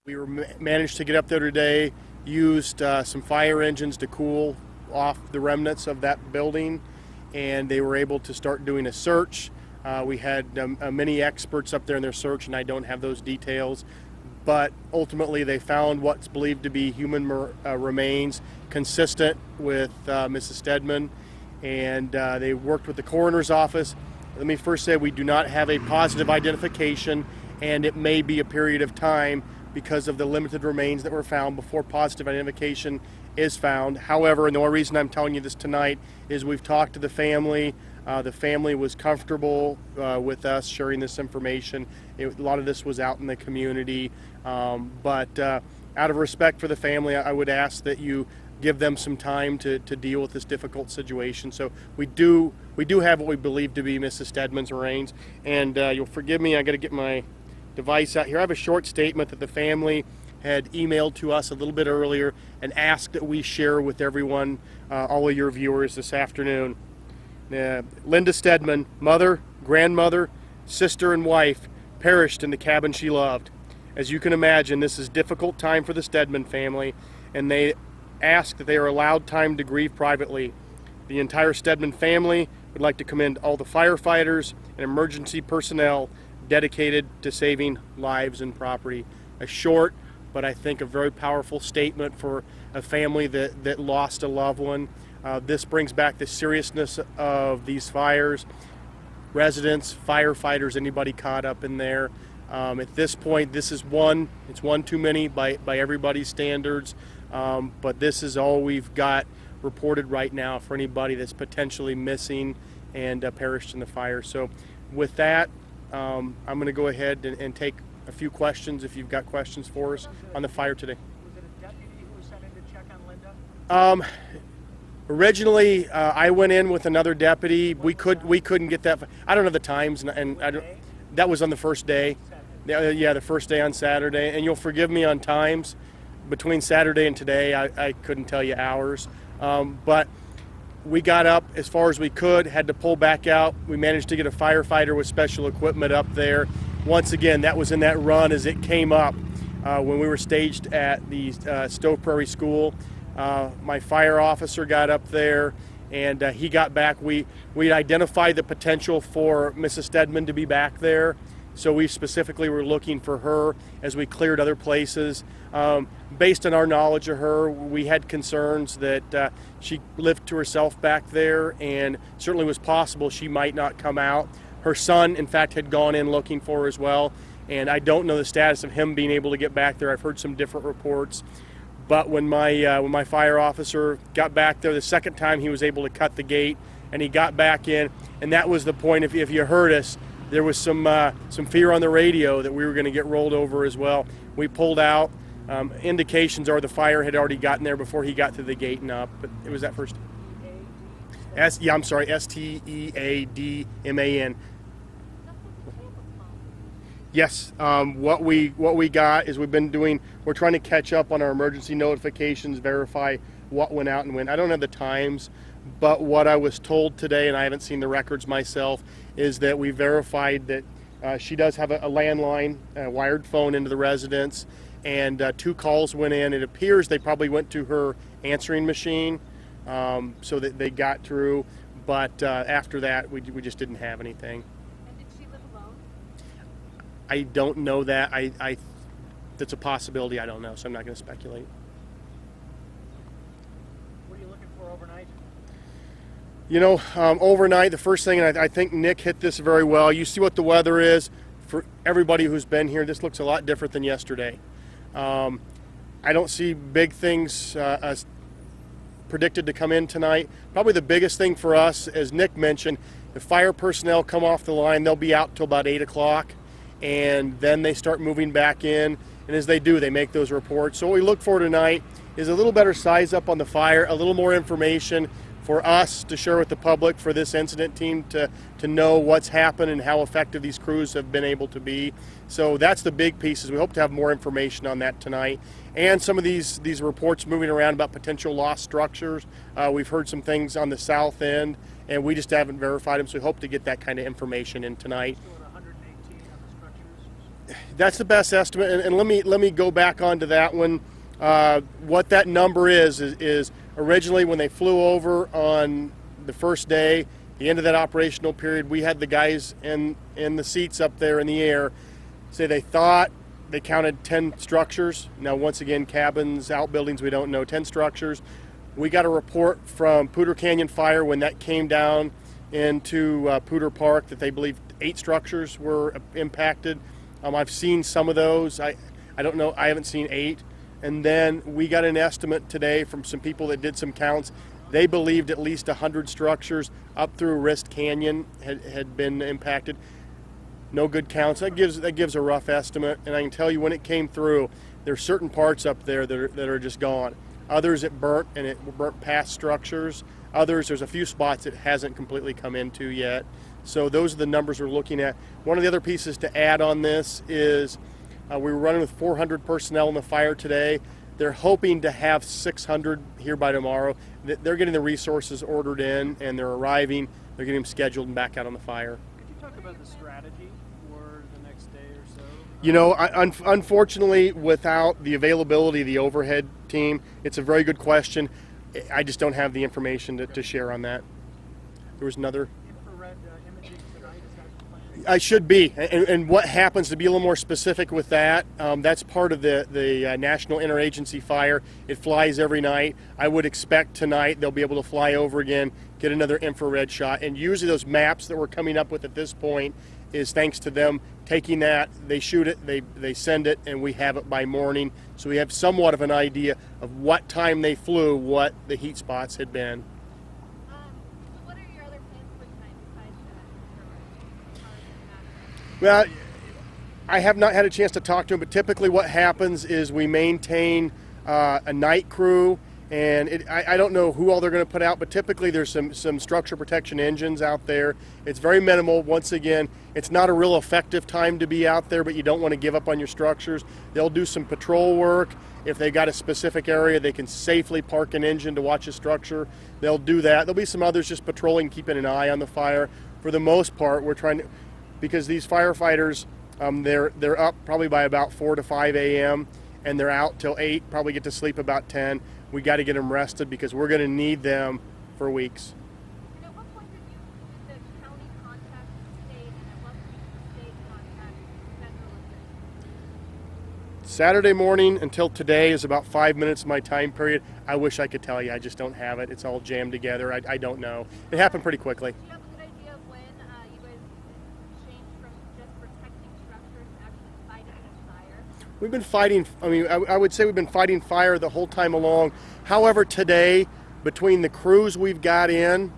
We were managed to get up there today, used some fire engines to cool off the remnants of that building, and they were able to start doing a search. We had many experts up there in their search, and I don't have those details, but ultimately they found what's believed to be human remains consistent with Mrs. Stedman, and they worked with the coroner's office. Let me first say we do not have a positive identification, and it may be a period of time because of the limited remains that were found before positive identification is found. However, and the only reason I'm telling you this tonight is we've talked to the family. The family was comfortable with us sharing this information. A lot of this was out in the community, but out of respect for the family, I would ask that you give them some time to deal with this difficult situation. So we do have what we believe to be Mrs. Stedman's remains, and you'll forgive me, I got to get my device out here. I have a short statement that the family had emailed to us a little bit earlier and asked that we share with everyone, all of your viewers this afternoon. Linda Stedman, mother, grandmother, sister, and wife, perished in the cabin she loved. As you can imagine, this is a difficult time for the Stedman family, and they ask that they are allowed time to grieve privately. The entire Stedman family would like to commend all the firefighters and emergency personnel dedicated to saving lives and property. A short, but I think a very powerful statement for a family that lost a loved one. This brings back the seriousness of these fires. Residents, firefighters, anybody caught up in there. At this point, it's one too many by everybody's standards, but this is all we've got reported right now for anybody that's potentially missing and perished in the fire. So with that, I'm going to go ahead and take a few questions if you've got questions for us on the fire today. Was it a deputy who was sent in to check on Linda? Originally, I went in with another deputy. We couldn't get that. I don't know the times, and I don't, that was on the first day. Yeah, the first day on Saturday. And you'll forgive me on times. Between Saturday and today, I couldn't tell you hours. But we got up as far as we could, had to pull back out. We managed to get a firefighter with special equipment up there. Once again, that was in that run as it came up when we were staged at the Stowe Prairie School. My fire officer got up there, and he got back. We identified the potential for Mrs. Stedman to be back there, so we specifically were looking for her as we cleared other places. Based on our knowledge of her, we had concerns that she lived to herself back there, and certainly was possible she might not come out. Her son, in fact, had gone in looking for her as well, and I don't know the status of him being able to get back there. I've heard some different reports. But when my fire officer got back there the second time, he was able to cut the gate, and he got back in, and that was the point. If you heard us, there was some fear on the radio that we were going to get rolled over as well. We pulled out. Indications are the fire had already gotten there before he got to the gate and up, but it was that first. Steadman. Yes, what we got is we're trying to catch up on our emergency notifications, verify what went out and when. I don't have the times, but what I was told today, and I haven't seen the records myself, is that we verified that she does have a landline, a wired phone into the residence, and 2 calls went in. It appears they probably went to her answering machine, so that they got through, but after that we just didn't have anything. I don't know that. That's a possibility. I don't know, so I'm not going to speculate. What are you looking for overnight? You know, overnight, the first thing, and I think Nick hit this very well, you see what the weather is. For everybody who's been here, this looks a lot different than yesterday. I don't see big things predicted to come in tonight. Probably the biggest thing for us, as Nick mentioned, the fire personnel come off the line. They'll be out till about 8 o'clock. And then they start moving back in, and as they do, they make those reports. So what we look for tonight is a little better size up on the fire, a little more information for us to share with the public, for this incident team to know what's happened and how effective these crews have been able to be. So that's the big pieces. We hope to have more information on that tonight. And some of these reports moving around about potential lost structures. We've heard some things on the south end, and we just haven't verified them, so we hope to get that kind of information in tonight. That's the best estimate, and let me go back onto that one. What that number is originally when they flew over on the first day, the end of that operational period, we had the guys in the seats up there in the air say they thought they counted 10 structures. Now, once again, cabins, outbuildings, we don't know, 10 structures. We got a report from Poudre Canyon Fire when that came down into Poudre Park that they believe 8 structures were impacted. I've seen some of those. I don't know, I haven't seen 8. And then we got an estimate today from some people that did some counts. They believed at least 100 structures up through Wrist Canyon had been impacted. No good counts. That gives a rough estimate, and I can tell you when it came through, there's certain parts up there that are just gone. Others it burnt, and it burnt past structures. Others, there's a few spots it hasn't completely come into yet. So those are the numbers we're looking at. One of the other pieces to add on this is we were running with 400 personnel in the fire today. They're hoping to have 600 here by tomorrow. They're getting the resources ordered in, and they're arriving. They're getting them scheduled and back out on the fire. Could you talk about the strategy for the next day or so? You know, unfortunately, without the availability of the overhead team, it's a very good question. I just don't have the information to share on that. There was another. Infrared imaging tonight, is that the plan? I should be, and what happens, to be a little more specific with that, that's part of the National Interagency Fire. It flies every night. I would expect tonight they'll be able to fly over again, get another infrared shot, and usually those maps that we're coming up with at this point is thanks to them taking that, they shoot it, they send it, and we have it by morning, so we have somewhat of an idea of what time they flew, what the heat spots had been. So what are your other plans for tonight besides that? Well, I have not had a chance to talk to him, but typically what happens is we maintain a night crew, and I don't know who all they're going to put out, but typically there's some structure protection engines out there. It's very minimal. Once again, it's not a real effective time to be out there, but you don't want to give up on your structures. They'll do some patrol work. If they got a specific area they can safely park an engine to watch a structure, they'll do that. There'll be some others just patrolling, keeping an eye on the fire. For the most part, we're trying to, because these firefighters, they're up probably by about 4 to 5 a.m. and they're out till 8, probably get to sleep about 10. We got to get them rested because we're going to need them for weeks. And at what point did the county contact the state, and at what point did the state contact federal officials? Saturday morning until today is about 5 minutes of my time period. I wish I could tell you. I just don't have it. It's all jammed together. I don't know. It happened pretty quickly. Do you have a good idea of when you guys changed from just protecting structures to actually fighting the fire? We've been fighting, I mean, I would say we've been fighting fire the whole time along. However, today, between the crews we've got in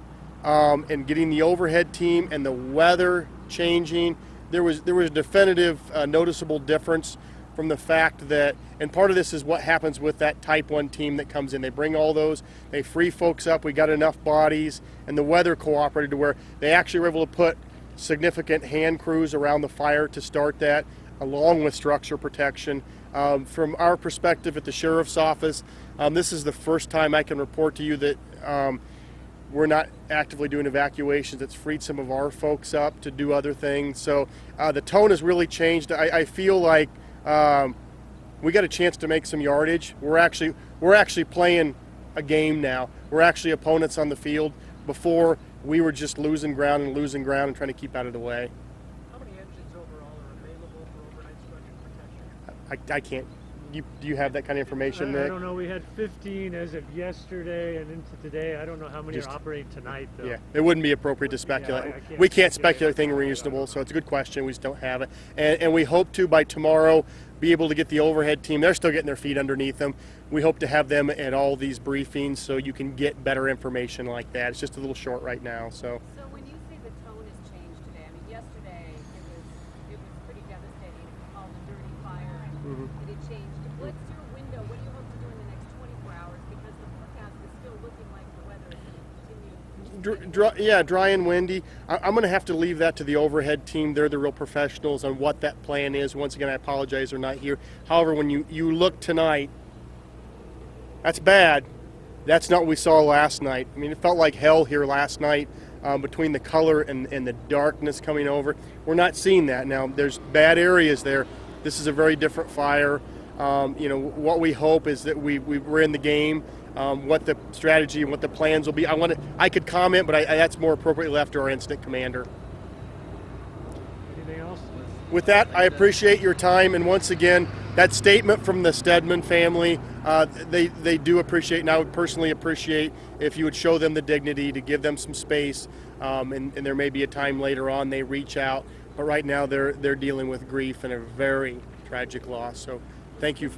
and getting the overhead team and the weather changing, there was a definitive noticeable difference from the fact that, and part of this is what happens with that Type 1 team that comes in. They bring all those, they free folks up, we got enough bodies, and the weather cooperated to where they actually were able to put significant hand crews around the fire to start that, along with structure protection. From our perspective at the Sheriff's Office, this is the first time I can report to you that we're not actively doing evacuations. It's freed some of our folks up to do other things. So the tone has really changed. I feel like we got a chance to make some yardage. We're actually playing a game now. We're actually opponents on the field. Before, we were just losing ground and trying to keep out of the way. How many engines overall are available for overnight structure protection? I can't. Do you have that kind of information, I Nick? don't know. We had 15 as of yesterday and into today. I don't know how many are operating tonight, though. Yeah, it wouldn't be appropriate to speculate. I can't We can't speculate. speculate anything reasonable, so it's a good question. We just don't have it. And we hope to, by tomorrow, be able to get the overhead team. They're still getting their feet underneath them. We hope to have them at all these briefings so you can get better information like that. It's just a little short right now. So So when you say the tone has changed today, I mean, yesterday it was pretty devastating. It was called a dirty fire, and it changed. What's your window? What do you hope to do in the next 24 hours? Because the forecast is still looking like the weather is going to continue. dry and windy. I'm going to have to leave that to the overhead team. They're the real professionals on what that plan is. Once again, I apologize they're not here. However, when you look tonight, that's bad. That's not what we saw last night. I mean, it felt like hell here last night between the color and the darkness coming over. We're not seeing that now. There's bad areas there. This is a very different fire. What we hope is that we're in the game. What the strategy and what the plans will be. I could comment, but that's more appropriately left to our incident commander. Anything else? With that, I appreciate your time, and once again, that statement from the Stedman family, they do appreciate, and I would personally appreciate if you would show them the dignity to give them some space, and there may be a time later on they reach out, but right now they're dealing with grief and a very tragic loss. So thank you.